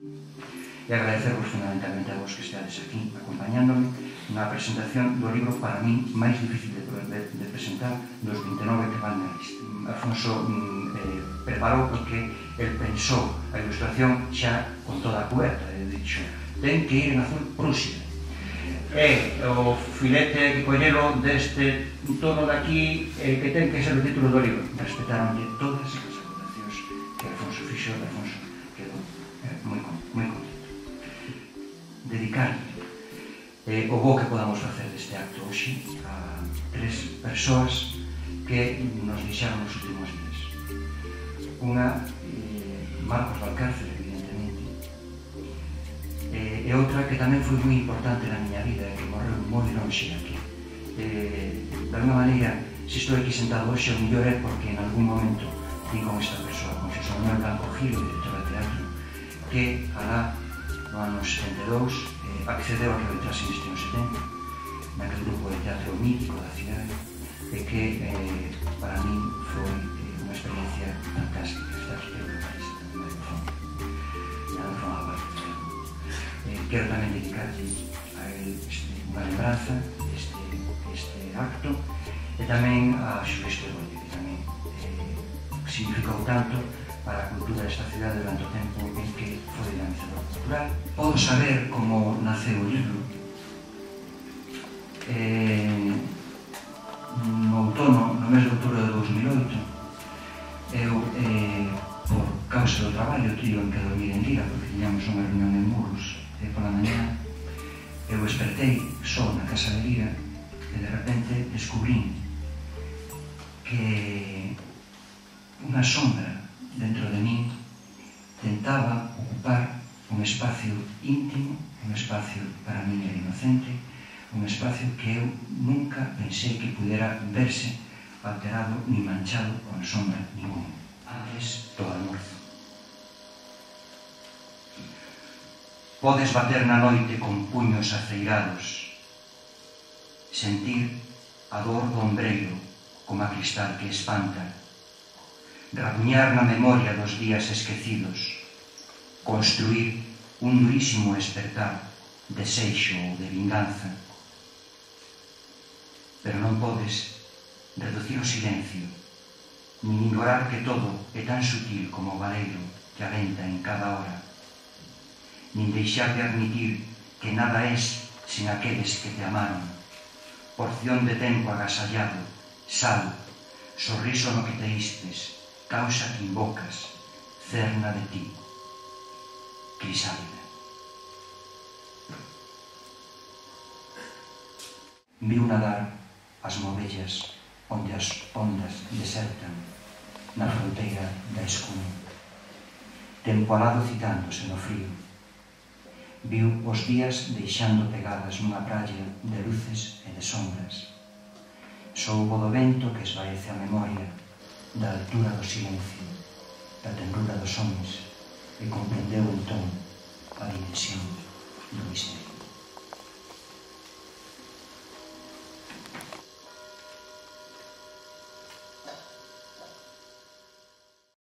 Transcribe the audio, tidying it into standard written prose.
E agradeceros fundamentalmente a vos que estades aquí acompañándome na presentación do libro para min máis difícil de presentar dos 29 que van na lista. Alfonso preparou porque el pensou a ilustración xa con toda a puerta, dixo, ten que ir en azul Prusia. E o filete hai que collelo deste tono de aquí que ten que ser o título do libro. Respetaronlle todas as acotacións que Alfonso fixo, e Alfonso quedou moi contento. Dedicarle o bo que podamos facer deste acto hoxe a 3 persoas que nos deixaron nos últimos días. Unha, Marcos Valcárcel, evidentemente, e outra que tamén foi moi importante na miña vida, que morreu moi longe aquí. De alguma maneira, se estou aquí sentado hoxe, o mellor é porque en algún momento vi con esta persoa, con Xosé Manuel Blanco Gil, director de teatro, que alá no ano 72 accedeu a que eu entrase neste ano 70, naquele grupo de teatro mítico da cidade, e que para min foi unha experiencia fantástica estar aquí en París, na Alfonso Álvarez. Quero tamén dedicarle a él unha lembranza este acto, e tamén a Xulio Estegolle, que tamén significou tanto para a cultura desta cidade durante o tempo en que foi dinamizador cultural. Podo saber como naceu o libro. No outono, no mes de outubro de 2008, eu, por causa do traballo, tío en que dormir en Lira, porque tiñamos unha reunión en Muros pola mañana, eu despertei só na casa de Lira e de repente descubrín que unha sombra dentro de min tentaba ocupar un espacio íntimo, un espacio para min era inocente, un espacio que eu nunca pensei que pudera verse alterado ni manchado con sombra ninguna. Antes do almorzo. Podes bater na noite con puños aceirados, sentir a dor do ombreiro como a cristal que espanta, rabuñar na memoria dos días esquecidos, construir un durísimo despertar, deseixo ou de vinganza. Pero non podes reducir o silencio, nin ignorar que todo é tan sutil como o valeiro que aventa en cada hora, nin deixar de admitir que nada és sen aqueles que te amaron, porción de tempo agasallado, sal, sorriso no que te istes, causa que invocas, cerna de ti, crisálida. Viu nadar as movellas onde as ondas desertan na fronteira da escuma, tempo alado citándose no frío. Viu os días deixando pegadas nunha praia de luces e de sombras. Soubo do vento que esvaece a memoria, da altura do silencio, da ternura dos homes, e comprendeu entón a dimensión